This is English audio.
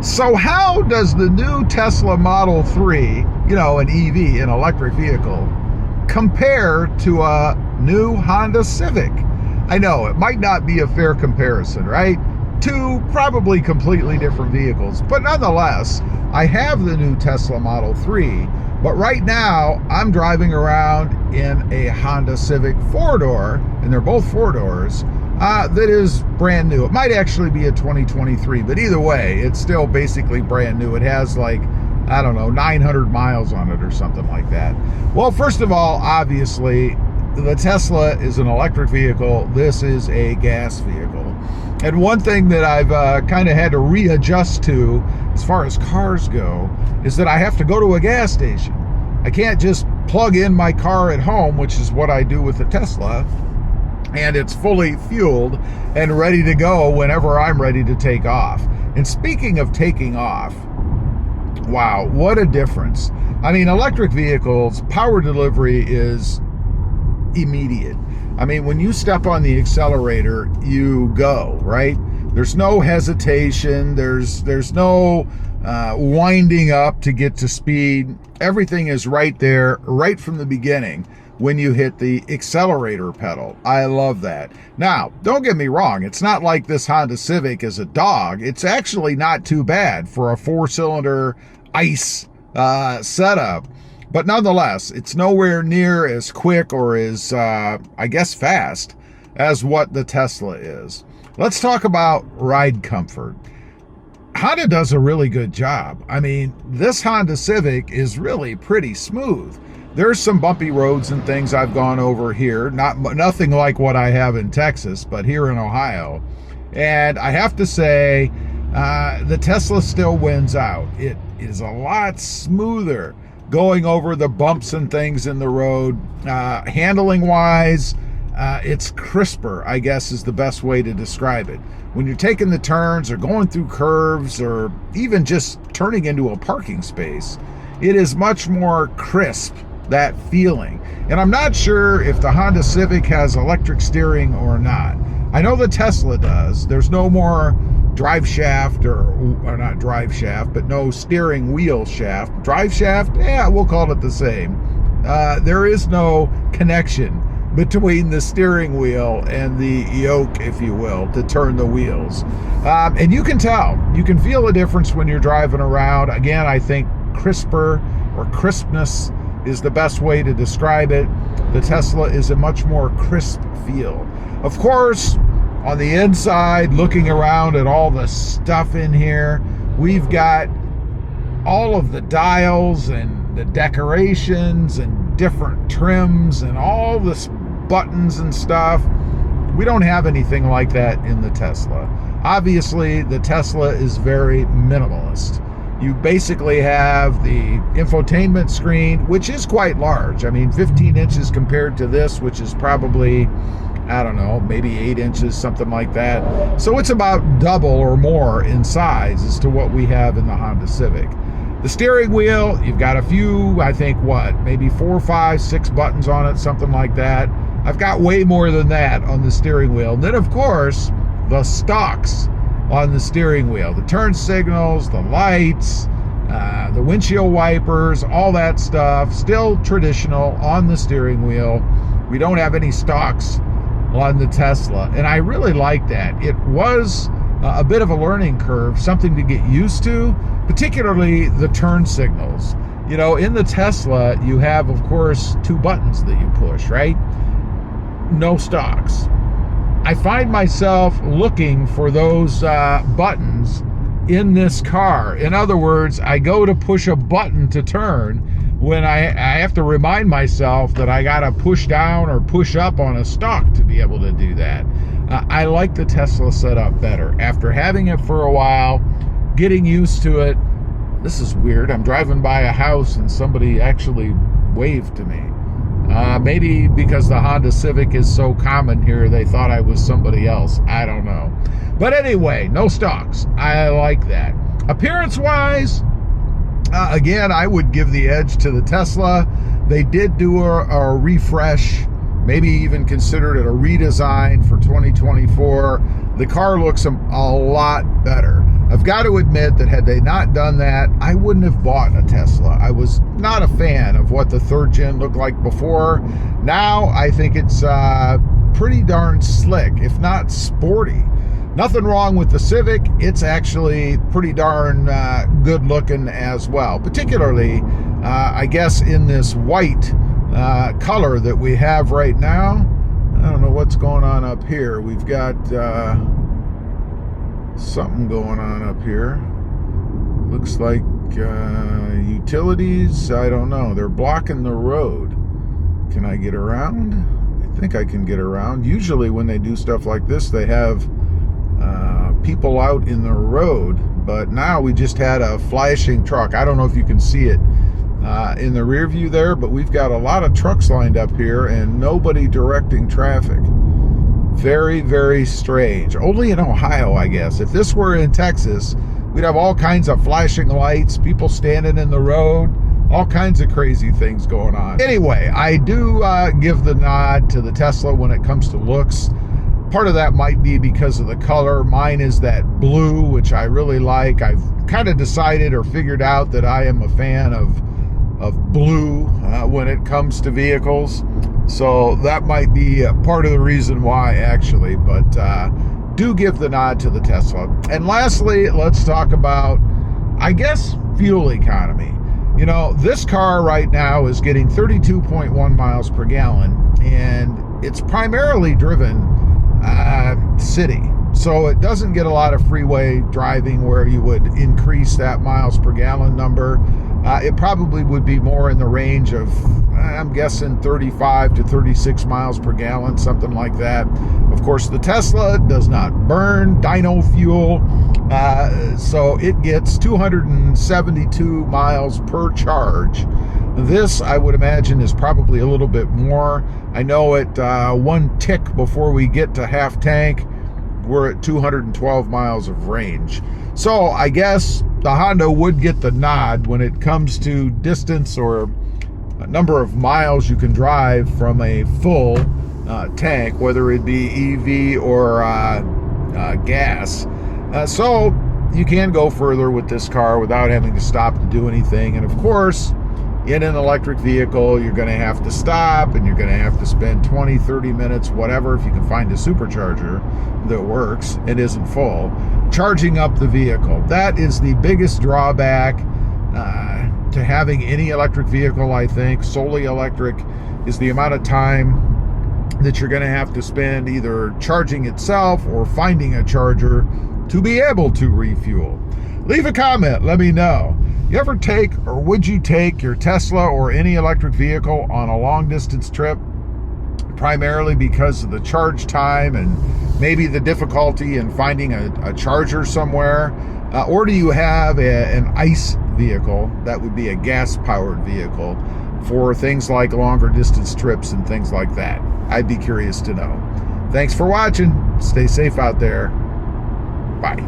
So how does the new Tesla Model 3, an EV, an electric vehicle, compare to a new Honda Civic? I know it might not be a fair comparison, right? Two probably completely different vehicles, but nonetheless, I have the new Tesla Model 3, but right now I'm driving around in a Honda Civic 4-door, and they're both 4 doors, that is brand new. It might actually be a 2023, but either way, it's still basically brand new. It has 900 miles on it or something like that. Well, first of all, obviously, the Tesla is an electric vehicle. This is a gas vehicle. And one thing that I've kind of had to readjust to as far as cars go is that I have to go to a gas station. I can't just plug in my car at home, which is what I do with the Tesla, and it's fully fueled and ready to go whenever I'm ready to take off. And speaking of taking off, wow, what a difference. I mean, electric vehicles, power delivery is immediate. I mean, when you step on the accelerator, you go, right? There's no hesitation. There's no winding up to get to speed. Everything is right there, right from the beginning when you hit the accelerator pedal. I love that. Now, don't get me wrong. It's not like this Honda Civic is a dog. It's actually not too bad for a 4-cylinder ICE setup. But nonetheless, it's nowhere near as quick or as, fast as what the Tesla is. Let's talk about ride comfort. Honda does a really good job. I mean, this Honda Civic is really pretty smooth. There's some bumpy roads and things I've gone over here. Nothing like what I have in Texas, but here in Ohio. And I have to say, the Tesla still wins out. It is a lot smoother going over the bumps and things in the road. Handling wise, it's crisper, I guess is the best way to describe it. When you're taking the turns or going through curves or even just turning into a parking space, it is much more crisp, that feeling. And I'm not sure if the Honda Civic has electric steering or not. I know the Tesla does. There's no more drive shaft or not drive shaft, but no steering wheel shaft. Drive shaft, we'll call it the same. There is no connection between the steering wheel and the yoke, if you will, to turn the wheels. And you can tell, you can feel the difference when you're driving around. Again, I think crisper or crispness is the best way to describe it. The Tesla is a much more crisp feel. Of course, on the inside, looking around at all the stuff in here, we've got all of the dials and the decorations and different trims and all this buttons and stuff. We don't have anything like that in the Tesla. Obviously, the Tesla is very minimalist. You basically have the infotainment screen, which is quite large. I mean, 15 inches compared to this, which is probably, I don't know, maybe 8 inches, something like that. So it's about double or more in size as to what we have in the Honda Civic. The steering wheel, you've got a few, I think, maybe 4, 5, 6 buttons on it, something like that. I've got way more than that on the steering wheel. And then, of course, the stalks on the steering wheel, the turn signals, the lights, the windshield wipers, all that stuff, still traditional on the steering wheel. We don't have any stalks on the Tesla, and I really like that. It was a bit of a learning curve, something to get used to, particularly the turn signals. In the Tesla, you have, of course, 2 buttons that you push, right? No stalks. I find myself looking for those buttons in this car. In other words, I go to push a button to turn when I have to remind myself that I got to push down or push up on a stalk to be able to do that. I like the Tesla setup better. After having it for a while, getting used to it, this is weird. I'm driving by a house and somebody actually waved to me. Maybe because the Honda Civic is so common here, they thought I was somebody else. I don't know. But anyway, no stalks. I like that. Appearance-wise, again, I would give the edge to the Tesla. They did do a refresh maybe even considered it a redesign for 2024. The car looks a lot better. I've got to admit that had they not done that, I wouldn't have bought a Tesla. I was not a fan of what the third gen looked like before. Now I think it's pretty darn slick, if not sporty. Nothing wrong with the Civic. It's actually pretty darn good looking as well, particularly I guess in this white color that we have right now. I don't know what's going on up here. We've got something going on up here. Looks like utilities. I don't know. They're blocking the road. Can I get around? I think I can get around. Usually when they do stuff like this, they have people out in the road, but now we just had a flashing truck. I don't know if you can see it in the rear view there, but we've got a lot of trucks lined up here and nobody directing traffic. Very, very strange. Only in Ohio, I guess. If this were in Texas, we'd have all kinds of flashing lights, people standing in the road, all kinds of crazy things going on. Anyway, I do give the nod to the Tesla when it comes to looks. Part of that might be because of the color. Mine is that blue, which I really like. I've kind of decided or figured out that I am a fan of blue when it comes to vehicles. So that might be part of the reason why, actually. But do give the nod to the Tesla. And lastly, let's talk about, I guess, fuel economy. You know, this car right now is getting 32.1 miles per gallon, and it's primarily driven city. So it doesn't get a lot of freeway driving where you would increase that miles per gallon number. It probably would be more in the range of, I'm guessing, 35 to 36 miles per gallon, something like that. Of course, the Tesla does not burn dyno fuel, so it gets 272 miles per charge. This, I would imagine, is probably a little bit more. I know at one tick before we get to half tank, we're at 212 miles of range. So I guess the Honda would get the nod when it comes to distance or a number of miles you can drive from a full tank, whether it be EV or gas. So you can go further with this car without having to stop to do anything. And of course, in an electric vehicle, you're going to have to stop and you're going to have to spend 20, 30 minutes, whatever, if you can find a supercharger that works and isn't full, charging up the vehicle. That is the biggest drawback to having any electric vehicle, I think. Solely electric is the amount of time that you're going to have to spend either charging itself or finding a charger to be able to refuel. Leave a comment, let me know. You ever take, or would you take, your Tesla or any electric vehicle on a long distance trip, primarily because of the charge time and maybe the difficulty in finding a charger somewhere? Or do you have an ICE vehicle, that would be a gas powered vehicle, for things like longer distance trips and things like that? I'd be curious to know. Thanks for watching. Stay safe out there. Bye.